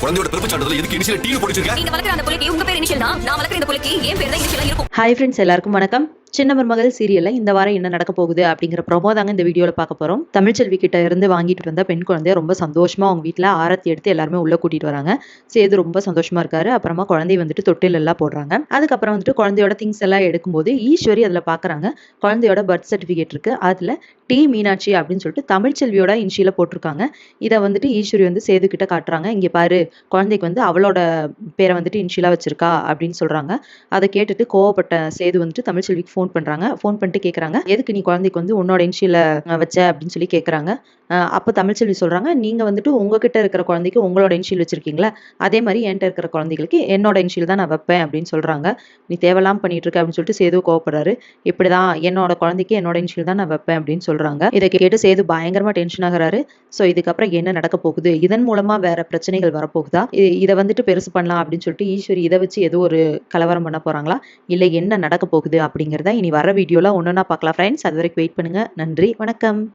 குழந்தையோட பிறப்பு சான்றிதழ் எதுக்கு இனிஷியல் டீ போட்டுச்சிருக்க? நீங்க வளர்க்குற அந்த புள்ளைக்கு உங்க பேர் இனிஷியல் தான். நான் வளர்க்குற இந்த புள்ளைக்கு என் பேர் தான் இனிஷியலா இருக்கும். ஹாய் ஃப்ரெண்ட்ஸ், எல்லாருக்கும் வணக்கம். சின்ன மருமகள் சீரியல்ல இந்த வாரம் என்ன நடக்க போகுது அப்படிங்கிற ப்ரோமோ தாங்க இந்த வீடியோல பார்க்க போறோம். தமிழ்ச்செல்வி கிட்ட இருந்து வாங்கிட்டு வந்த பெண் குழந்தைய ரொம்ப சந்தோஷமா அவங்க வீட்டுல ஆரத்தி எடுத்து எல்லாருமே உள்ள கூட்டிட்டு வராங்க. சேது ரொம்ப சந்தோஷமா இருக்காரு. அப்புறமா குழந்தைய வந்துட்டு தொட்டில் எல்லாம் போடுறாங்க. அதுக்கப்புறம் வந்துட்டு குழந்தையோட திங்ஸ் எல்லாம் எடுக்கும்போது ஈஸ்வரி அதுல பாக்குறாங்க. குழந்தையோட பர்த் சர்டிபிகேட் இருக்கு. அதுல டி மீனாட்சி அப்படின்னு சொல்லிட்டு தமிழ்ச்செல்வியோட இன்ஷியல போட்டிருக்காங்க. இதை வந்துட்டு ஈஸ்வரி வந்து சேது கிட்ட காட்டுறாங்க. இங்க பாரு, குழந்தைக்கு வந்து அவளோட பேரை வந்துட்டு இன்ஷியலா வச்சிருக்கா அப்படின்னு சொல்றாங்க. அதை கேட்டுட்டு கோவப்பட்ட சேது வந்துட்டு தமிழ்ச்செல்விக்கு ஃபோன் பண்றாங்க. ஃபோன் பண்ணிட்டு கேக்குறாங்க, எதுக்கு நீ குழந்தைக்கு வந்து உன்னோட இன்ஷியல வச்ச அப்படின்னு சொல்லி கேக்குறாங்க. அப்போ தமிழ்ச்செல்வி சொல்றாங்க, நீங்க வந்துட்டு உங்ககிட்ட இருக்கிற குழந்தைக்கு உங்களோட இன்ஷியல் வச்சிருக்கீங்களா, அதே மாதிரி என்கிட்ட இருக்கிற குழந்தைகளுக்கு என்னோட இன்ஷியல் தான் நான் வைப்பேன் அப்படின்னு சொல்றாங்க. நீ தேவையில்லாம பண்ணிட்டு இருக்க அப்படின்னு சொல்லிட்டு சேது கோவப்படுறாரு. இப்படிதான் என்னோட குழந்தைக்கு என்னோட இன்ஷியல் தான் நான் வைப்பேன் அப்படின்னு சொல்றாங்க. இதை கேட்டு சேது பயங்கரமா டென்ஷன் ஆகுறாரு. ஸோ இதுக்கப்புறம் என்ன நடக்க போகுது, இதன் மூலமா வேற பிரச்சனைகள் வரப்போகுதா, இதை வந்துட்டு பெருசு பண்ணலாம் அப்படின்னு சொல்லிட்டு ஈஸ்வரி இதை வச்சு ஏதோ ஒரு கலவரம் பண்ண போறாங்களா, இல்லை என்ன நடக்க போகுது அப்படிங்கிறத இனி வர வீடியோல ஒன்னொன்னா பார்க்கலாம் ஃப்ரெண்ட்ஸ். அது வரைக்கும் வெயிட் பண்ணுங்க. நன்றி, வணக்கம்.